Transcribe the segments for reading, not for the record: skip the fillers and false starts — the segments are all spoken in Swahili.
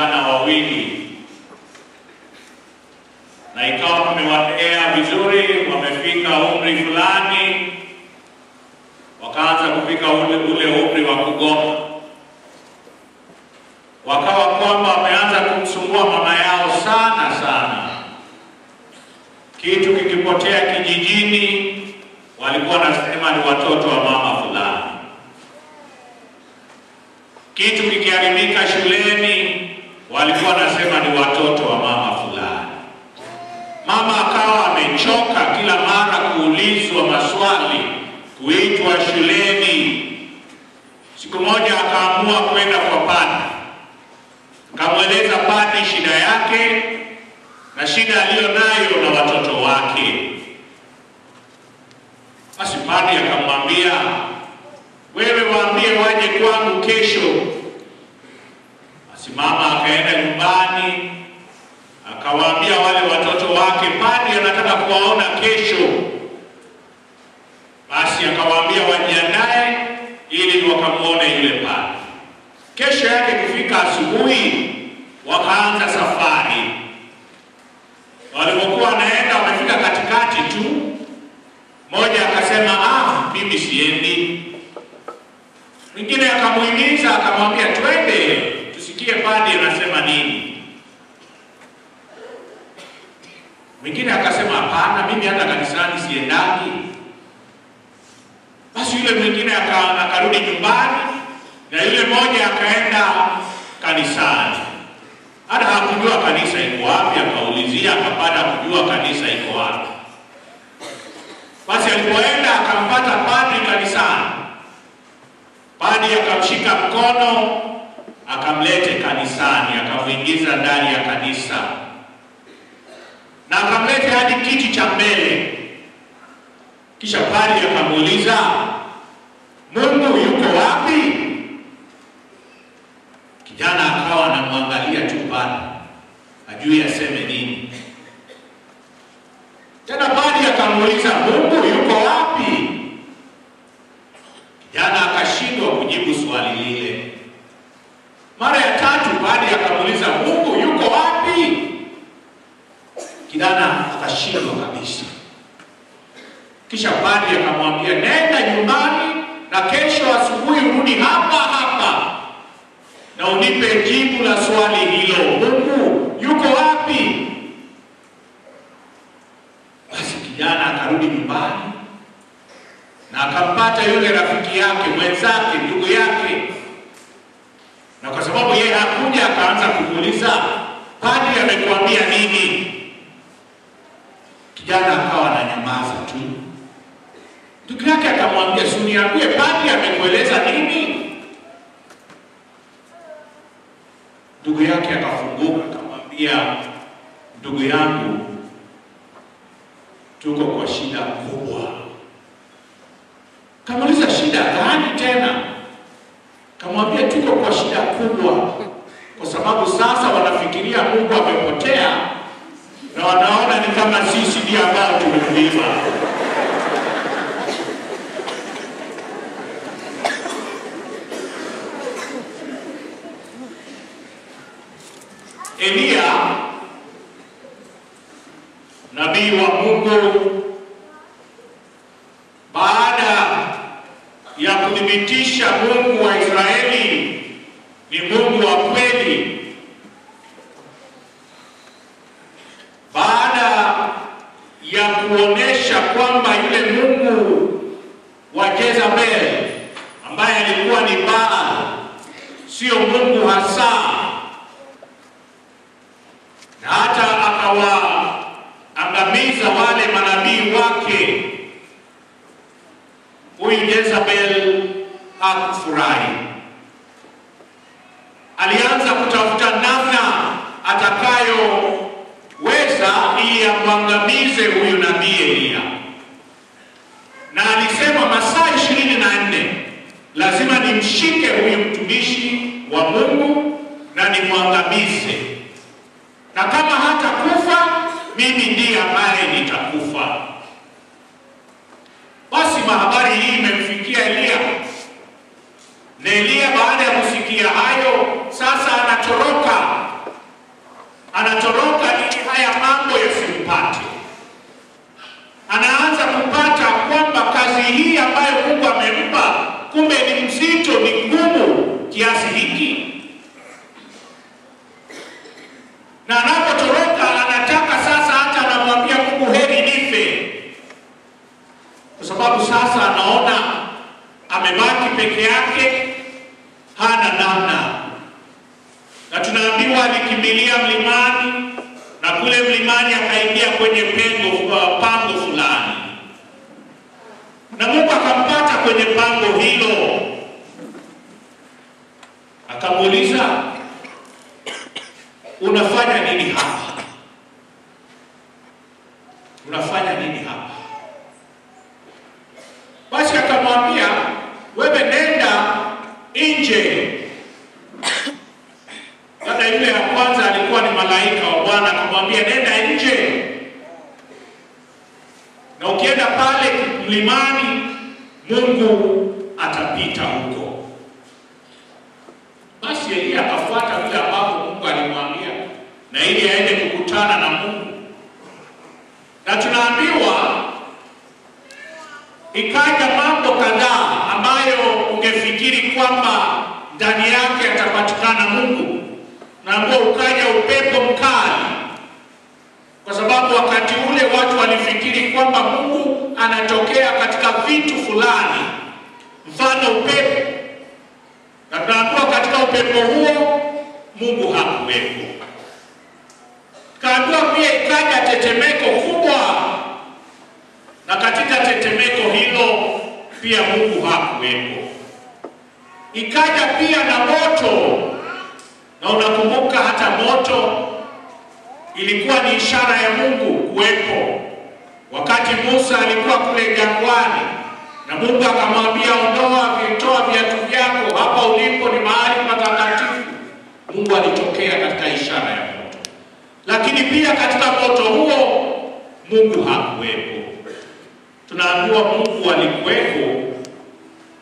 vijana wawili, na ikawa tumewalea vizuri, wamefika umri fulani, wakaanza kufika ule umri wa kugoma. Wakawa kwamba wameanza kumsumbua mama yao sana. Kitu kikipotea kijijini, walikuwa wanasema ni watoto wa mama fulani. Kitu kikiharibika shuleni, walikuwa wanasema ni watoto wa mama fulani. Mama akawa amechoka kila mara kuulizwa maswali, kuitwa shuleni. Siku moja akaamua kwenda kwa padri. Akamweleza padri shida yake na shida aliyonayo na watoto wake. Basi padri akamwambia, wewe waambie waje kwangu kesho. Basi mama akaenda nyumbani, akawaambia wale watoto wake, padri anataka kuwaona kesho. Basi akawaambia wajiandae ili wakamuone yule padri. Kesho yake kufika asubuhi, wakaanza safari. Walipokuwa wanaenda, wamefika katikati tu, mmoja akasema, mimi siendi. Mwingine akamuhimiza, akamwambia twende tusikie padri anasema nini. Mwingine akasema, hapana, mimi hata kanisani siendagi. Basi yule mwingine akarudi nyumbani, na yule mmoja akaenda kanisani. Hata hakujua kanisa iko wapi, akaulizia, akapata kujua kanisa iko wapi. Basi alipoenda akampata padri kanisani. Padri akamshika mkono, akamlete kanisani, akamuingiza ndani ya kanisa, na akamlete hadi kiti cha mbele. Kisha padri akamuuliza, Mungu yuko wapi? Kijana akawa anamwangalia tu padri, hajui aseme nini. Tena padri akamuuliza, Mungu yuko wapi? Kijana akashindwa kujibu swali lile. Mara ya tatu padri akamuuliza, Mungu yuko wapi? Kijana akashindwa kabisa. Kisha padri akamwambia, nenda nyumbani na kesho asubuhi urudi hapa na unipe jibu la swali hilo, Mungu yuko wapi? Basi kijana akarudi nyumbani na akampata yule rafiki yake, mwenzake, ndugu yake. Na kwa sababu yeye hakuja, akaanza kumuuliza, padri amekuambia nini? Kijana akawa ananyamaza tu. Ndugu yake akamwambia, uniambie padri amekueleza nini? Ndugu yake akafunguka akamwambia, ndugu yangu, tuko kwa shida kubwa. Kamuuliza, shida gani tena? Kamwambia, tuko kwa shida kubwa kwa sababu sasa wanafikiria Mungu amepotea na wanaona ni kama sisi ndio ambao tumekuiba. Elia, nabii wa Mungu, baada ya kudhibitisha Mungu wa Israeli ni Mungu wa kweli, baada ya kuonesha kwamba yule Mungu wa Jezebel ambaye alikuwa ni Baal sio Mungu hasa, na hata akawaangamiza wale manabii wake, huyu Jezebel hakufurahi. Alianza kutafuta namna atakayoweza ili amwangamize huyu nabii Elia, na alisema masaa 24 lazima nimshike huyu mtumishi wa Mungu na nimwangamize, na kama hata kufa mimi ndiye ambaye nitakufa. Basi habari hii imemfikia Elia, na Elia baada ya kusikia hayo sasa anatoroka anatoroka ili haya mambo yasimpate. Anaanza kupata kwamba kazi hii ambayo Mungu amempa kumbe ni mzito, ni ngumu kiasi hiki. Na anapotoroka anataka sasa, hata anamwambia Mungu, heri nife, kwa sababu sasa anaona amebaki peke yake, hana namna. Na tunaambiwa alikimbilia mlimani, na kule mlimani akaingia kwenye pango fulani, na Mungu akampata kwenye pango hilo, akamuuliza, unafanya nini hapa? Unafanya nini hapa? Basi akamwambia, wewe nenda nje. Dada yule ya kwanza alikuwa ni malaika wa Bwana, akamwambia nenda nje, na ukienda pale mlimani Mungu atapita huko. Basi Elia akafuata vile ambavyo Mungu alimwambia, na ili aende kukutana na Mungu. Na tunaambiwa ikaja mambo kadhaa ambayo ungefikiri kwamba ndani yake atapatikana Mungu. Na ambao ukaja upepo mkali, kwa sababu wakati ule watu walifikiri kwamba Mungu anatokea katika vitu fulani, mfano upepo. Na tunaambiwa katika upepo huo Mungu hakuwepo. Kaambiwa pia ikaja tetemeko kubwa, na katika tetemeko hilo pia Mungu hakuwepo. Ikaja pia na moto, na unakumbuka hata moto ilikuwa ni ishara ya Mungu kuwepo. Wakati Musa alikuwa kule jangwani, na Mungu akamwambia, toa viatu vyako, hapa ulipo ni mahali patakatifu. Mungu alitokea katika ishara ya moto. Lakini pia katika moto huo Mungu hakuwepo. Tunaambiwa Mungu alikuwepo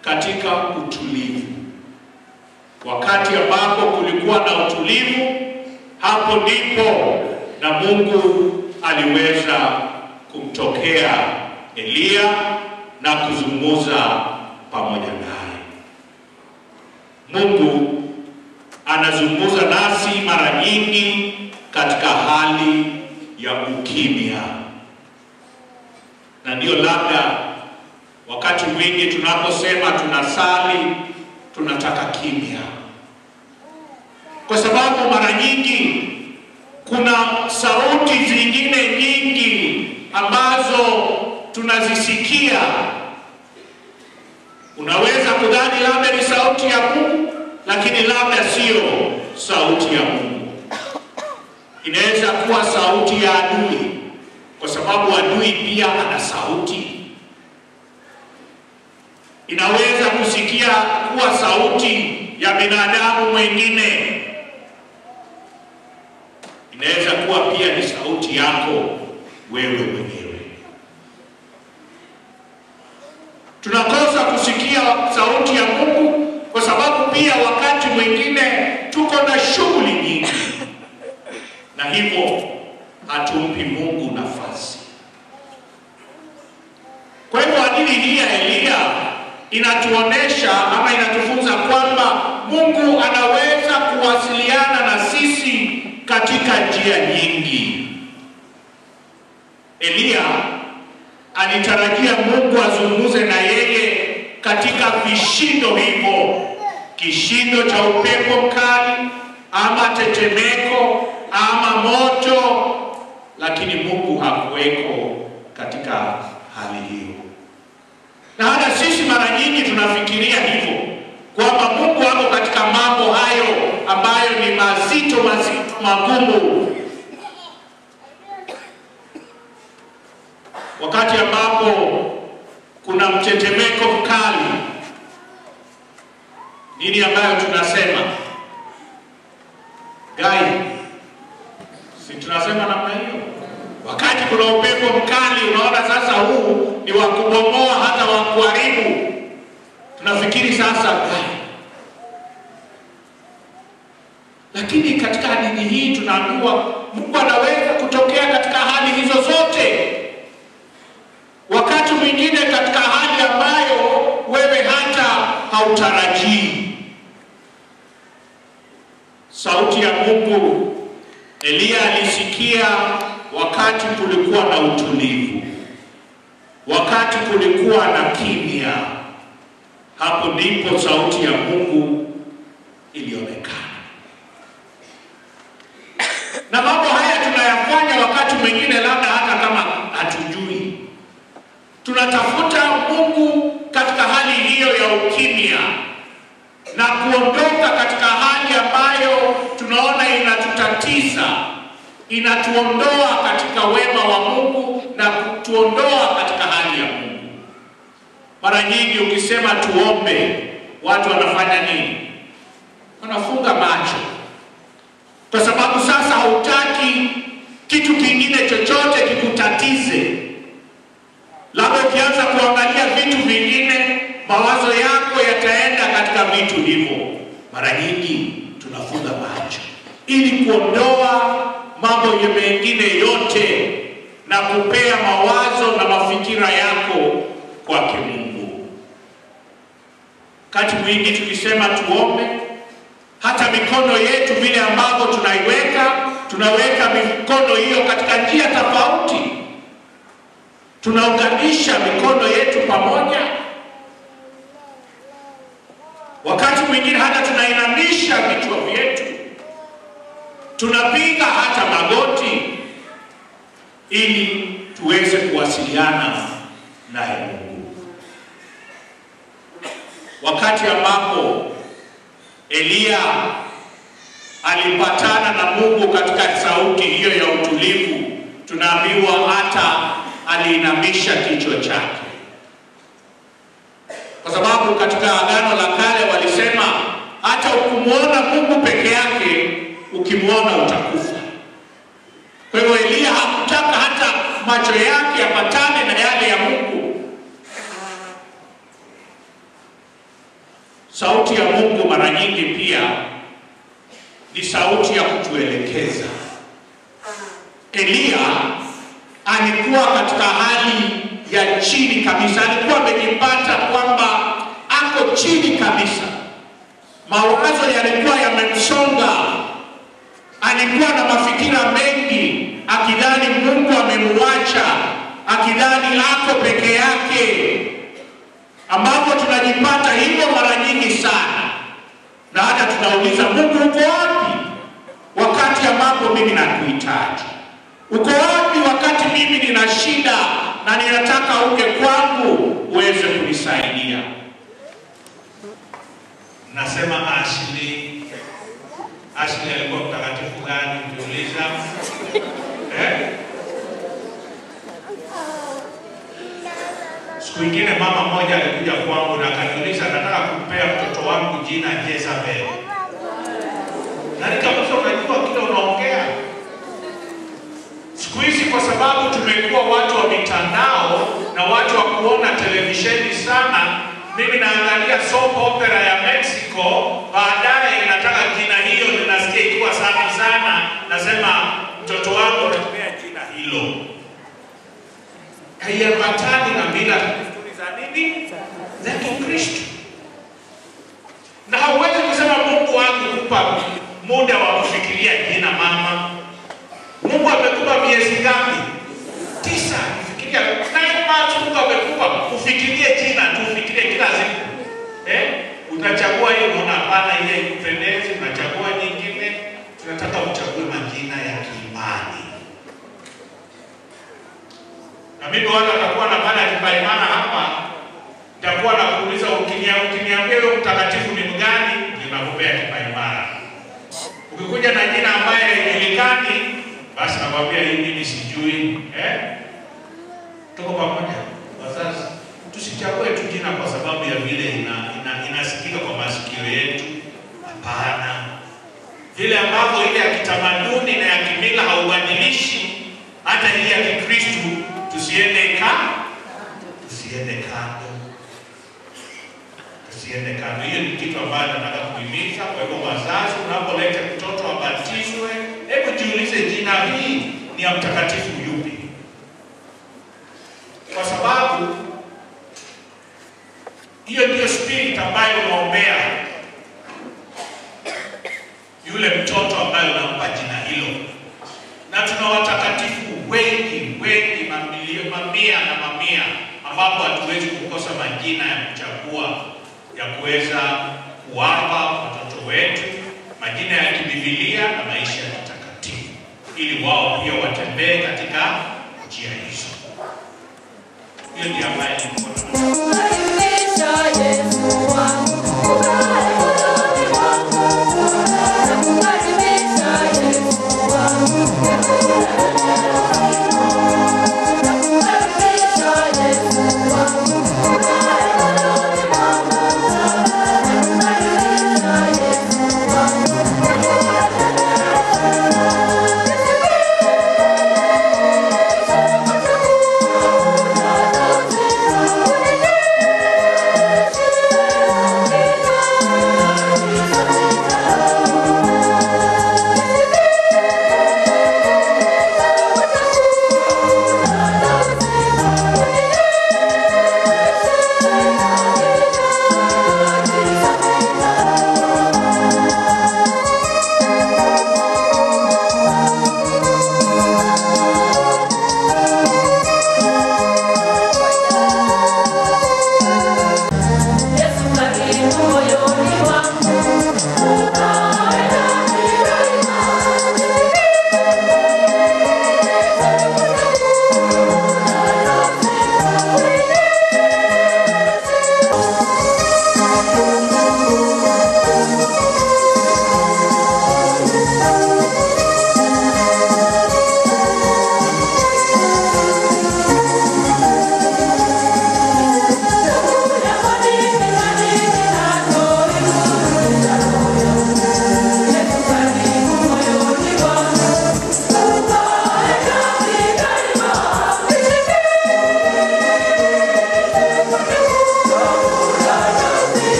katika utulivu. Wakati ambapo kulikuwa na utulivu, hapo ndipo na Mungu aliweza kumtokea Elia na kuzungumza pamoja naye. Mungu anazungumza nasi mara nyingi katika hali ya ukimya. Na ndio labda wakati mwingi tunaposema tunasali, tunataka kimya, kwa sababu mara nyingi kuna sauti zingine nyingi ambazo tunazisikia. Unaweza kudhani labda ni sauti ya Mungu, lakini labda sio sauti ya Mungu. Inaweza kuwa sauti ya adui, kwa sababu adui pia ana sauti. Inaweza kusikia kuwa sauti ya binadamu mwingine. Inaweza kuwa pia ni sauti yako wewe mwenyewe. Tunakosa kusikia sauti ya Mungu kwa sababu pia wakati mwingine tuko na shughuli nyingi, na hivyo hatumpi Mungu nafasi. Kwa hivyo hadithi hii ya Elia inatuonesha ama inatufunza kwamba Mungu anaweza kuwasiliana na sisi katika njia nyingi. Elia alitarajia Mungu azungumze na yeye katika vishindo hivyo, kishindo cha upepo mkali ama tetemeko ama moto, lakini Mungu hakuweko katika hali hiyo. Na hata sisi mara nyingi tunafikiria hivyo, kwamba Mungu ako katika mambo hayo ambayo ni mazito magumu. Wakati ambapo kuna mtetemeko mkali, nini ambayo tunasema? Gai, si tunasema namna hiyo? Wakati kuna upepo mkali, unaona sasa huu ni wa kubomoa hata wa kuharibu, tunafikiri sasa gai. Lakini katika hadithi hii tunaambiwa Mungu anaweza kutokea katika hali hizo zote. Wakati mwingine katika hali ambayo wewe hata hautarajii. Sauti ya Mungu Eliya alisikia wakati kulikuwa na utulivu, wakati kulikuwa na kimya. Hapo ndipo sauti ya Mungu ilionekana. Na mambo haya tunayafanya wakati mwingine labda hata kama hatujui. Tunatafuta Mungu katika hali hiyo ya ukimya na kuondoka katika hali ambayo tunaona inatutatiza, inatuondoa katika wema wa Mungu na kutuondoa katika hali ya Mungu. Mara nyingi ukisema tuombe, watu wanafanya nini? Wanafunga macho. Kwa sababu sasa hautaki kitu kingine chochote kikutatize. Labda ukianza kuangalia vitu vingine, mawazo yako yataenda katika vitu hivyo. Mara nyingi tunafunga macho ili kuondoa mambo mengine yote na kupea mawazo na mafikira yako kwake Mungu. Wakati mwingi tukisema tuombe, hata mikono yetu vile ambavyo tunaweka mikono hiyo katika njia tofauti. Tunaunganisha mikono yetu pamoja. Wakati mwingine hata tunainamisha vichwa vyetu. Tunapiga hata magoti ili tuweze kuwasiliana naye Mungu. Wakati ambapo Eliya alipatana na Mungu katika sauti hiyo ya utulivu, tunaambiwa hata aliinamisha kichwa chake. Kwa sababu katika Agano la Kale walisema hata ukimwona Mungu peke yake, ukimwona utakufa. Kwa hivyo Eliya hakutaka hata macho yake yapatane na yale ya Mungu. Sauti ya Mungu mara nyingi pia ni sauti ya kutuelekeza. Eliya alikuwa katika hali ya chini kabisa. Alikuwa amejipata kwamba ako chini kabisa. Mawazo yalikuwa yamemsonga. Alikuwa na mafikira mengi, akidhani Mungu amemwacha, akidhani ako peke yake. Ambapo tunajipata hivyo mara nyingi sana. Na hata tunauliza, Mungu uko wapi wakati ambapo mimi nakuhitaji? Uko wapi wakati mimi nina shida na ninataka uje kwangu uweze kunisaidia? Nasema Ashley alikuwa mtakatifu gani ukiuliza? Siku nyingine mama mmoja alikuja kwangu na akaniuliza, nataka kumpea mtoto wangu jina Jezabel. Na nikamuuliza, unajua kile unaongea? Siku hizi kwa sababu tumekuwa watu wa mitandao na watu wa kuona televisheni sana, mimi naangalia soap opera ya Mexico, baadaye nataka jina hiyo, ninasikia ikiwa safi sana, nasema mtoto wangu nampea jina hilo. Haiambatani na mila za nini? Za Kikristo. Na hauwezi kusema Mungu wangu kupa muda wa kufikiria jina mama. Mungu amekupa miezi ngapi? 9. Fikiria 9 months Mungu amekupa ufikirie jina tu, ufikirie kila siku. Utachagua hiyo, unaona hapana ile ikupendezi, unachagua nyingine. Tunataka uchague majina ya kiimani. Na mimi wale watakuwa na bana kipaimana hapa, nitakuwa na kuuliza, ukiniambia wewe mtakatifu ni mgani, ninakupea kipaimana. Ukikuja na jina ambaye haijulikani, basi nakwambia hii mimi sijui. Tuko pamoja wazazi? Tusichague tu jina kwa sababu ya vile inasikika kwa masikio yetu. Hapana. Vile ambavyo ile ya kitamaduni na ya kimila haubadilishi, hata ile ya Kikristo tusiende kando. Hiyo ni kitu ambacho nataka kuhimiza. Kwa hivyo wazazi, unapoleta mtoto tujiulize, jina hii ni ya mtakatifu yupi? Kwa sababu hiyo ndio spirit ambayo unaombea yule mtoto ambaye unampa jina hilo. Na tuna watakatifu wengi mamia na mamia, ambapo hatuwezi kukosa majina ya kuchagua ya kuweza kuwapa watoto wetu, majina ya kibibilia na maisha ya kitakatifu, ili wao pia watembee katika njia hizo. Hiyo ndio ambayo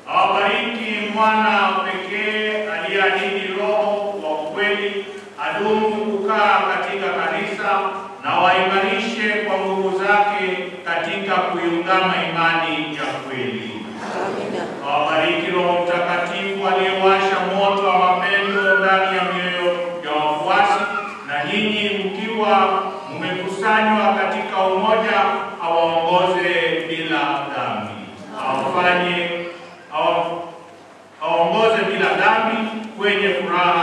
Awabariki mwana pekee aliyeahidi Roho wa ukweli adumu kukaa katika kanisa na waimarishe kwa nguvu zake katika kuiungama imani ya kweli. Amina. Awabariki Roho Mtakatifu aliyewasha moto wa mapendo ndani ya mioyo ya wafuasi, na nyinyi mkiwa mmekusanywa katika umoja awaongoze bila dhambi. Awaongoze bila dhambi kwenye furaha